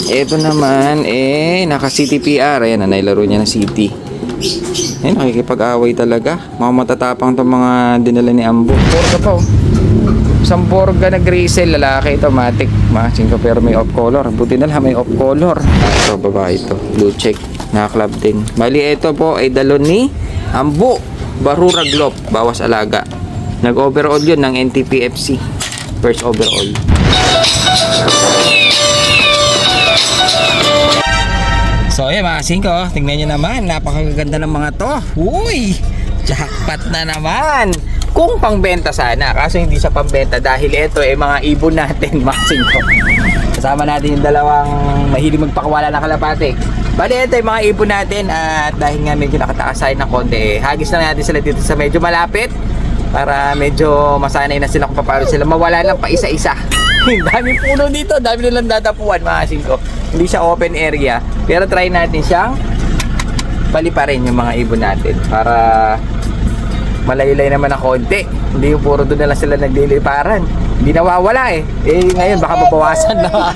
Ito naman, naka CTPR. Ayan, nailaro niya ng City. Ayan, nakikipag-away talaga. Mga matatapang itong mga dinala ni Ambo. Borga pa, oh. Isang Borga na Grisel, lalaki ito, matic. Matching ko, pero may off color. Buti na lang, may off color. Ito, babae ito. Blue check. Naka-club din. Bali, ito po ay dalo ni Ambo. Barura Glop. Bawas alaga. Nag-overall yun ng NTPFC. First overall. So ayan mga singko, tingnan nyo naman, napakaganda ng mga to. Uy, jackpot na naman. Kung pangbenta sana, kaso hindi siya pangbenta dahil ito mga ibon natin mga singko. Kasama natin yung dalawang mahilig magpakawala ng kalapate. Bali ito yung mga ibon natin at dahil nga medyo nakatakasayan ng konti, hagis na natin sila dito sa medyo malapit para medyo masanay na sila kung paano sila mawala lang pa isa-isa. Dami puno dito, dami nilang dadapuan mga singko. Hindi siya open area, pero try natin siyang paliparin yung mga ibon natin para malaylay naman ng konti. Hindi yung puro doon na lang sila nagliliparan. Hindi nawawala ngayon baka mabawasan na.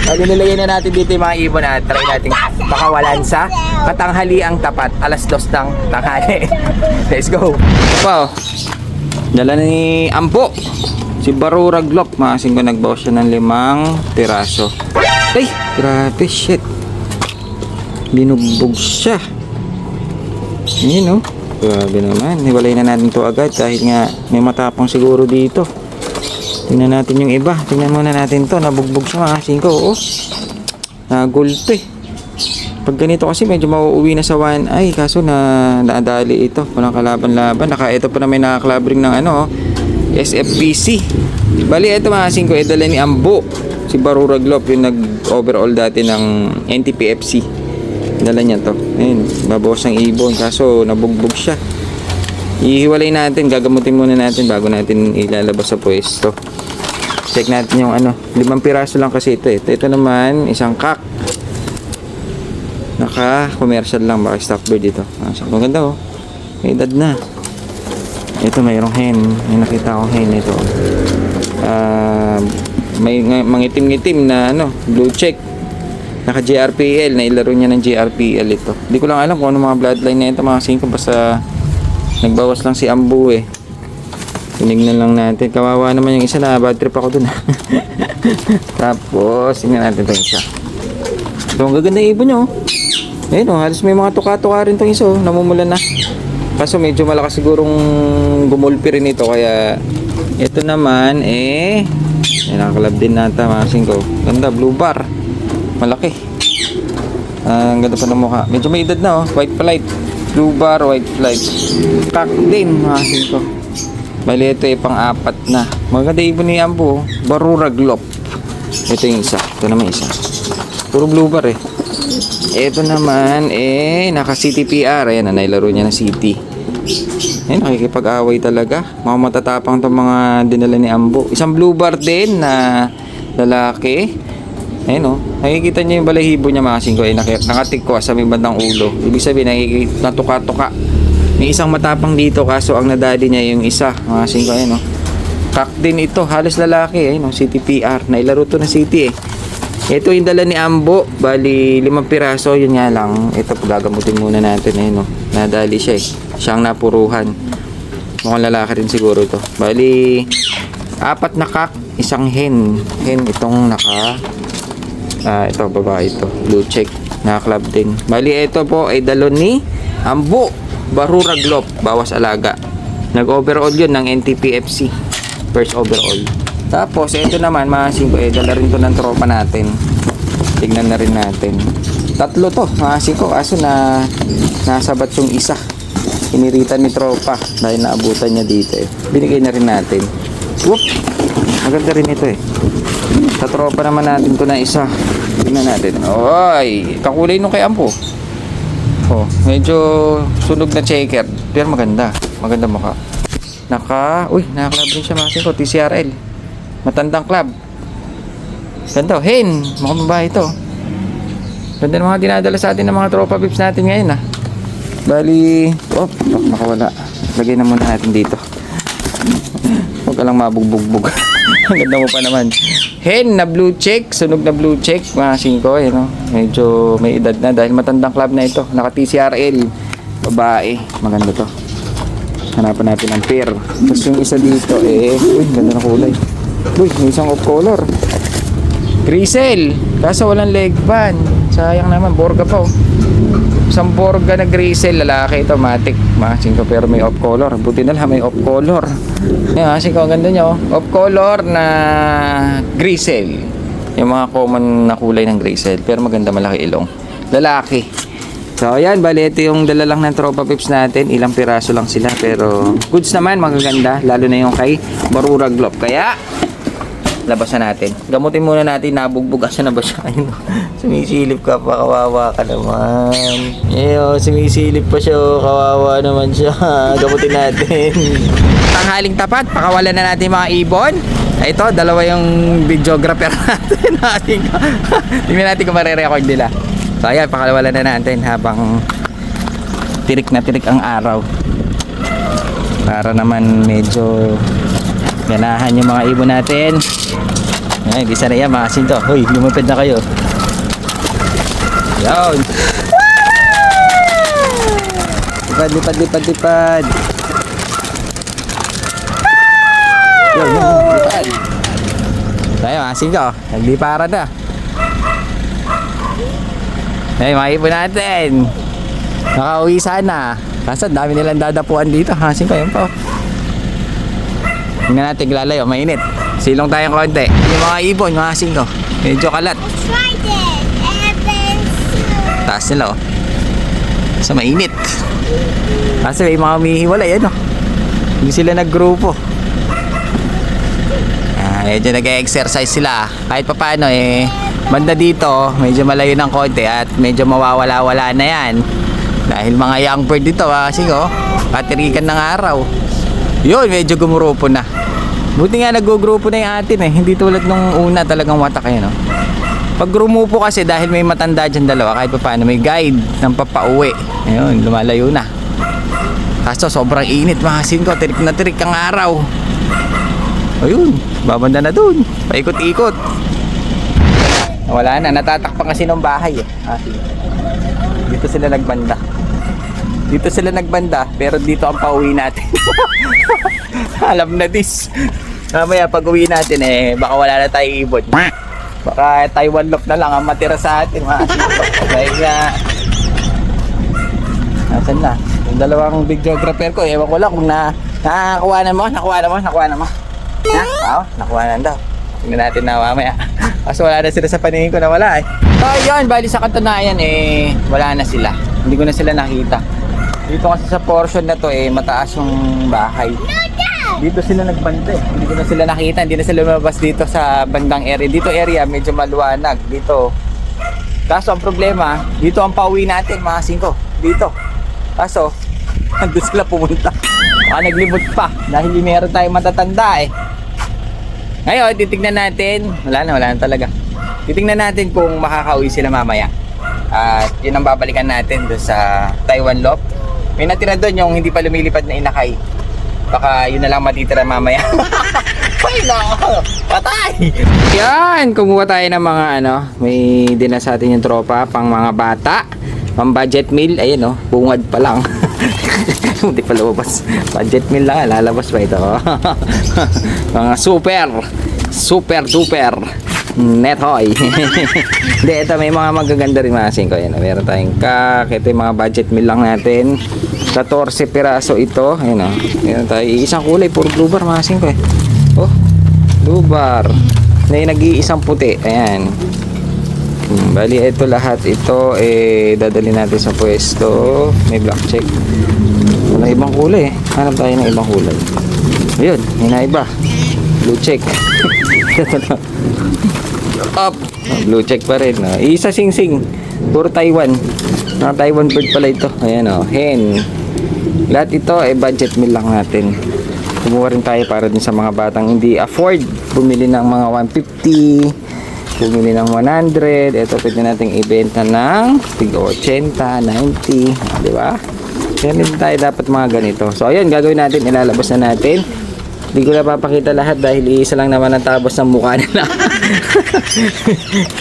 Pag nilagay na natin dito yung mga ibon at try natin makawalan sa katanghaliang tapat, alas 2 ng tanghali. Let's go. Wow, dala ni Ambo si Barura Glock, maasin ko nagbawas siya ng 5 piraso. Ay, grabe, shit. Binugbog siya. Yun, grabe naman. Hiwalay na natin to agad dahil nga may matapang siguro dito. Tingnan natin yung iba. Tingnan muna natin to. Nabugbog siya mga singko. Nagulto Pag ganito kasi medyo mauuwi na sa 1 ay kaso naadali ito. Walang kalaban-laban. Ito pa na may nakaklabring ng SFPC. Bali ito mga singko, dala ni Ambo si Barura Glop, yung nag-overall dati ng NTPFC. Dala niya to. Ayun, babawas ng ibon kaso nabugbog siya. Ihiwalay natin, gagamutin muna natin bago natin ilalabas sa pwesto. Check natin yung 5 piraso lang kasi ito. Ito naman, isang kak. Naka-commercial lang, baka stock bird ito. Maganda may edad na. Ito mayroong hen. May nakita akong hen ito. May mangitim-ngitim na blue check. Naka GRPL, nailaro niya ng GRPL ito. Hindi ko lang alam kung ano mga bloodline na ito mga singko, basta nagbawas lang si Ambu tinignan lang natin. Kawawa naman yung isa, na bad trip ako dun. Tapos tingnan natin itong isa. Ito ang gaganda ibon nyo. Ayun halos may mga tuka-tuka rin itong isa namumula na. Kaso medyo malakas sigurong gumulpi rin ito, kaya ito naman nakakalab din nata mga singko. Ganda, blue bar, malaki. Ang ganda pa ng mukha. Medyo may edad na white flight, blue bar, white flight, kak din mga singko. Bali ito pang-4 na. Maganda ibon ni Ambo, Barura Glop. Ito yung isa, ito naman isa, puro blue bar Ito naman naka CTPR. Ayan, nailaro niya ng City. Ayan, nakikipag-away talaga. Mga matatapang itong mga dinala ni Ambo. Isang blue bar din na lalaki. Ayan nakikita niyo yung balahibo niya mga singko. Nakatikwa sa may bandang ulo. Ibig sabihin natuka-tuka. May isang matapang dito kaso ang nadali niya yung isa mga singko. Ayan kak din ito, halos lalaki. CTPR. Nailaro to na City Ito yung dala ni Ambo, bali 5 piraso, yun nga lang. Ito gagamutin muna natin nadali siya siyang napuruhan. Mukhang lalaki rin siguro to. Bali 4 na kak, isang hen itong ito babae ito, blue check, naka-club din. Bali ito po ay dalo ni Ambo, Barura Glop, bawas alaga. Nag-overall yun ng NTPFC, first overall. Tapos ito naman mga singko, dala rin to ng tropa natin. Tignan na rin natin. 3 to mga singko, kaso nasabat yung isa. Iniritan ni tropa dahil naabutan niya dito Binigay na rin natin. Whoop! Maganda rin ito Sa tropa naman natin to na isa. Tignan natin. Oy, kakulay nung kay Ampo. Medyo sunog na checker, pero maganda. Maganda mukha. Naka-club din siya mga singko, TCRL. Matandang club. Ganda, hen. Mukhang babae ito. Ganda ng mga dinadala sa atin ng mga tropa bips natin ngayon Bali, nakawala. Lagay na muna natin dito. Huwag ka lang mabugbog-bog. Ang ganda mo pa naman. Hen na blue check, sunog na blue check, mga 5, eh, no? Medyo may edad na dahil matandang club na ito. Naka TCRL, babae, maganda to. Hanapan natin ang pair. Tapos yung isa dito, eh, uy, ganda na kulay. Uy, may isang off color. Grisel, kaso walang leg band. Sayang naman, Borga pa oh. Isang Borga na Grisel, lalaki ito, matic, mga 5, pero may off color. Buti na lang may off color. Ayan, mga 5, ang ganda niya oh. Off color na Grisel. Yung mga common na kulay ng Grisel, pero maganda, malaki ilong. Lalaki. So ayan, bali ito yung dala lang ng Tropa Pips natin. Ilang piraso lang sila, pero goods naman, magaganda. Lalo na yung kay Barura Glove. Kaya labas na natin. Gamutin muna natin, nabugbog. Asa na ba siya? Ayun, sumisilip ka pa, kawawa ka naman. Sumisilip pa siya, kawawa naman siya. Gamutin natin. Tanghaling tapat, pakawalan na natin mga ibon. Ito, dalawa yung videographer natin. Tingnan natin kung marirecord nila. So ayan, pakawalan na natin habang tirik na tirik ang araw. Para naman medyo ganahan yung mga ibon natin. Ay, di sana yan, mga 5. Hoy, lumipad na kayo. Yan. Lipad, lipad, lipad, lipad. Yan, lipad. Tayo, mga 5. Naglipara na. Ay, mga ibon natin. Nakauwi sana. Kaso dami nilang dadapuan dito. Ha, 5, yun po. Tingnan natin, lalayo, mainit. Silong tayong konti. Yung mga ibon, mga 5. Medyo kalat. Taas nila, oh. So, mainit. Kasi may mga umihiwalay, ano. Hindi sila naggrupo. Medyo nag-exercise sila. Kahit pa paano, eh, banda dito, medyo malayo ng konti at medyo mawawala-wala na yan. Dahil mga young bird dito, kasi, oh, katirikan ng araw. Yun, medyo gumurupo na. Buti nga nag-grupo na yung atin eh. Hindi tulad nung una talagang watak eh, no? Pag gumupo kasi dahil may matanda dyan dalawa, kahit pa paano may guide ng papauwi. Ayun, lumalayo na. Kaso sobrang init, mga 5, tirik na tirik ang araw. Ayun, babanda na dun. Paikot-ikot. Wala na, natatakpan kasi ng bahay eh. Dito sila nagbanda. Dito sila nagbanda, pero dito ang pauwi natin. Alam na this. Mamaya pag uwi natin eh, baka wala na tayo ibon. Baka Taiwan lock na lang ang matira sa atin, mga 5. Dahil nga, nasan na? Yung dalawang videographer ko, ewan ko lang kung nakakuha na mo. Ha? Oo, nakuha na daw. Tingnan natin na mamaya. Kasi wala na sila sa paningin ko na wala eh. So yun, bali sa katunayan eh, wala na sila. Hindi ko na sila nakita. Dito kasi sa portion na to eh, mataas yung bahay. Dito sila nagbanda eh. Hindi ko na sila nakita, hindi na sila lumabas dito sa bandang area. Dito area, medyo maluwanag. Dito. Kaso ang problema, dito ang pauwi natin mga 5. Dito. Kaso, nandun sila pumunta. Naglibot pa. Dahil meron tayong matatanda eh. Ngayon, titignan natin. Wala na talaga. Titignan natin kung makakauwi sila mamaya. At yun ang babalikan natin doon sa Taiwan Loft. May natira doon yung hindi pa lumilipad na inakay. Baka yun na lang matitira mamaya. Ay no! Patay! Yan! Kumuha tayo ng mga may dina sa atin yung tropa pang mga bata. Pang budget meal. Ayan bungad pa lang. Hindi pa lumabas. Budget meal lang. Lalabas pa ito. Mga super duper Netoy. Hindi, ito may mga magaganda rin mga 5. Ayan, meron tayong kak. Ito yung mga budget meal lang natin. 14 piraso ito. Ayan meron tayo isang kulay. Puro blue bar mga 5 eh. Oh, blue bar. May nag-iisang puti. Ayan. Bali, ito lahat. Ito dadali natin sa pwesto. May black check. Wala ibang kulay eh. Hanap tayo ng ibang kulay. Ayun, may na iba. Blue check. Up. Blue check pa rin. Isa sing-sing. Puro Taiwan. Mga Taiwan bird pala ito. Ayan hen. Lahat ito budget meal lang natin. Kumuha rin tayo para din sa mga batang hindi afford. Bumili ng mga 150. Bumili ng 100. Ito pwede nating ibenta ng tig 80, 90. Di ba? Kaya din tayo dapat mga ganito. So ayun, gagawin natin. Ilalabas na natin. Hindi ko na papakita lahat dahil iisa lang naman ang tabos ng mukha nila.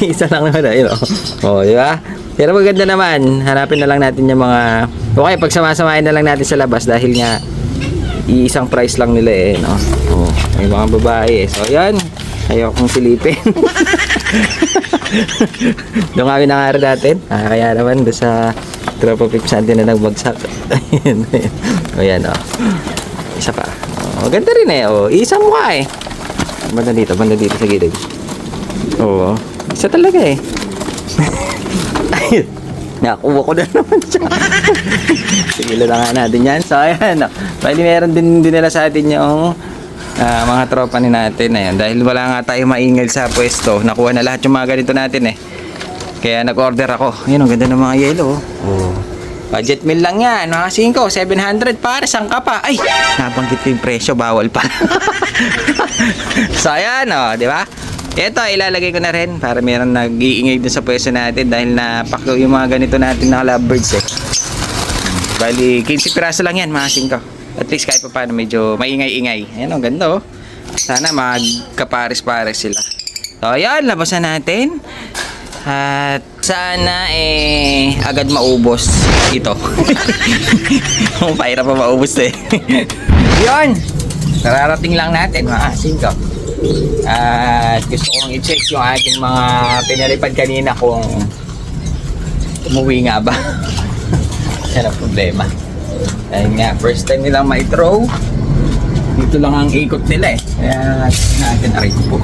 Isa lang naman, ayun oh. Oh, di ba? Pero maganda naman. Hanapin na lang natin yung mga... Okay, pagsamasamahin na lang natin sa labas dahil nga iisang price lang nila eh, no? Oh, may mga babae eh. So, yan. Ayaw kong silipin. Doon kami nangyari natin. Kaya naman doon sa tropa pips natin na nagbagsak. Ayan, ayan. O, yan, oh. Isa pa. Oh, ganda rin eh. Oh, isang mukha eh. Banda dito sa gilid. Oo. Isa talaga eh. Ayun. Nakuha ko na naman siya. Sige lang nga natin yan. So, ayan. Oh. Bali, meron din nila sa atin yung mga tropa ni natin. Ayan. Dahil wala nga tayo maingay sa pwesto. Nakuha na lahat yung mga ganito natin eh. Kaya nag-order ako. Ayun, ang ganda ng mga yellow. Oh. Budget meal lang yan, mga 5, 700 para sang ka pa. Ay, nabanggit ko yung presyo, bawal pa. So, ayan, oh, di ba? Ito, ilalagay ko na rin para meron nag-iingay dun sa pwesto natin dahil napakaw yung mga ganito natin na lovebirds eh. Bali, 15 piraso lang yan, mga 5. At least kahit pa paano medyo maingay-ingay. Ayan, ang ganda, oh. Sana magkapares-pares sila. So, ayan, labas na natin. At sana agad maubos ito. Pahirap pa maubos eh. Yun, kararating lang natin mga 5. At gusto kong i-check yung ating mga pinalipad kanina kung umuwi nga ba. Yan ang problema. Dahil nga first time nilang may throw. Dito lang ang ikot nila eh. Kaya natin aray po.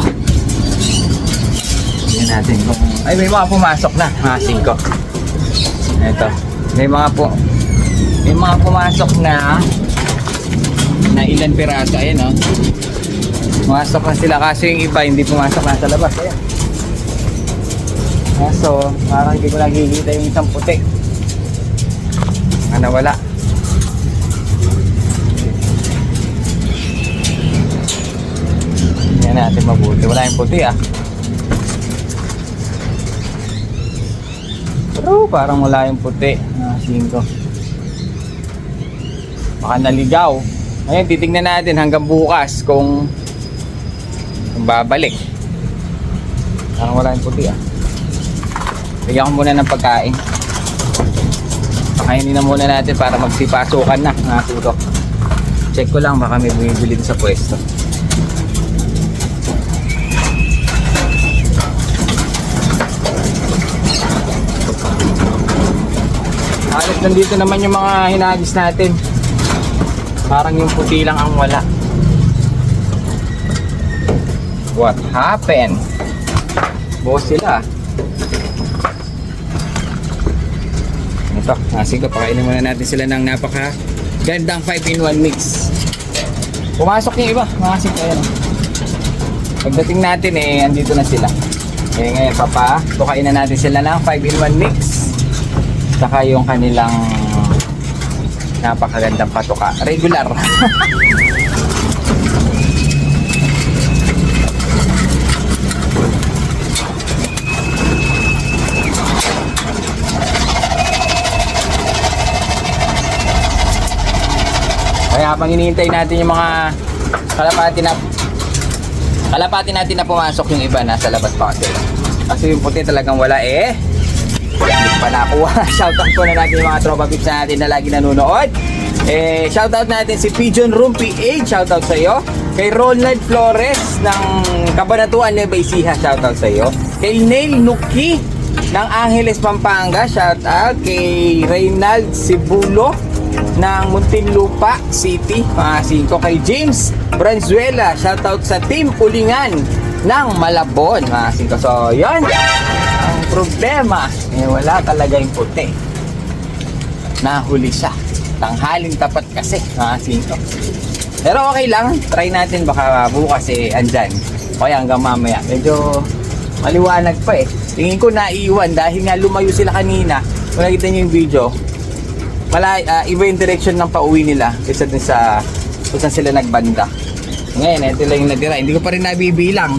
Tingnan natin kung... Ay, may mga pumasok na, mga 5. Ito. May mga pumasok na ilan piraso. Ayan, oh. Pumasok na sila kasi yung iba hindi pumasok na sa labas. Ayan. So, parang hindi ko nakikita yung isang puti. Nawala. Tingnan natin mabuti. Wala yung puti ah. Pero parang wala yung puti. 5. Baka naligaw. Ngayon titignan natin hanggang bukas kung babalik. Parang wala yung puti ah. Bigyan ko muna ng pagkain. Pakainin na muna natin para magsipasukan na. Check ko lang baka may bumibili sa pwesto. Halos nandito naman yung mga hinagis natin. Parang yung puti lang ang wala. What happened? Boss sila. Ito, sige, pakainin muna natin sila ng napaka gandang 5-in-1 mix. Pumasok yung iba, mga 5. Ayan. Pagdating natin andito na sila. Ngayon tukain na natin sila ng 5-in-1 mix. Saka yung kanilang napakagandang patuka. Regular. Kaya habang hinihintay natin yung mga kalapati natin na pumasok, yung iba nasa labas pa kasi. Kasi yung puti talagang wala hindi pa nakuha. Shoutout po na natin yung mga tropa pips natin na lagi nanonood. Shoutout natin si Pigeon Room PH. Shoutout sa iyo. Kay Ronald Flores ng Cabanatuan Nueva Ecija. Shoutout sa iyo. Kay Neil Nuki ng Angeles Pampanga. Shoutout kay Reynald Sibulo ng Muntinlupa City. Mga 5. Kay James Branzuela. Shoutout sa Team Ulingan ng Malabon. Mga 5. So, yun. Ang problema, wala talaga yung puti. Nahuli siya. Tanghaling tapat kasi, mga 5. Pero okay lang, try natin baka bukas andyan. O kaya hanggang mamaya. Medyo maliwanag pa Tingin ko naiwan dahil nga lumayo sila kanina. Kung nakita nyo yung video, iba yung direction ng pauwi nila kaysa dun sa kung saan sila nagbanda. Ngayon, ito lang yung natira. Hindi ko pa rin nabibilang.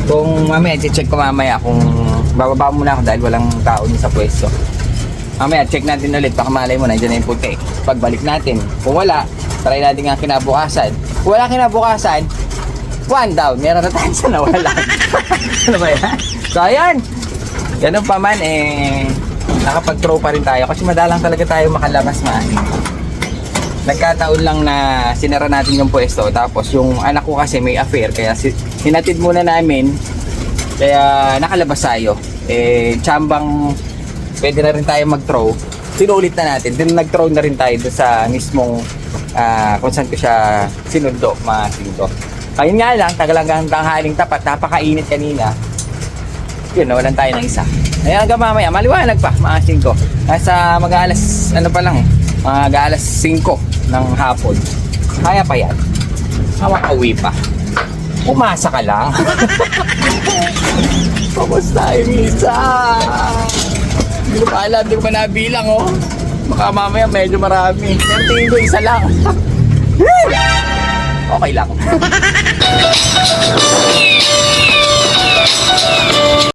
Kung mamaya, check ko mamaya kung bababa muna ako dahil walang tao sa pwesto. Mamaya, check natin ulit. Baka malay mo, nandiyan na yung puti. Pagbalik natin. Kung wala, try natin nga kinabukasan. Kung wala kinabukasan, 1 down. Meron na tayo sa nawalan. Ano ba yan? So, ayan. Ganun pa man, nakapag-throw pa rin tayo. Kasi madalang talaga tayo makalabas man. Nagkataon lang na sinara natin yung pwesto. Tapos, yung anak ko kasi may affair. Kaya hinatid muna namin. Kaya nakalabas tayo. Tsambang pwede na rin tayo mag-throw. Sinulit na natin. Then nag-throw na rin tayo doon sa mismong kung saan ko siya sinundo, mga singko. Ayun nga lang, tagalagang tanghaling tapat, napakainit kanina. Yun, nawalan tayo ng isa. Ayan, hanggang mamaya, maliwanag pa, mga singko. Nasa mag-aalas, mag-aalas 5 ng hapon. Kaya pa yan. Makauwi pa. Umasa ka lang. Kamusta, Emisa? Hindi ko pa alam, hindi ko pa nabilang, oh. Baka mamaya medyo marami. Pero tingin ko isa lang. Okay lang.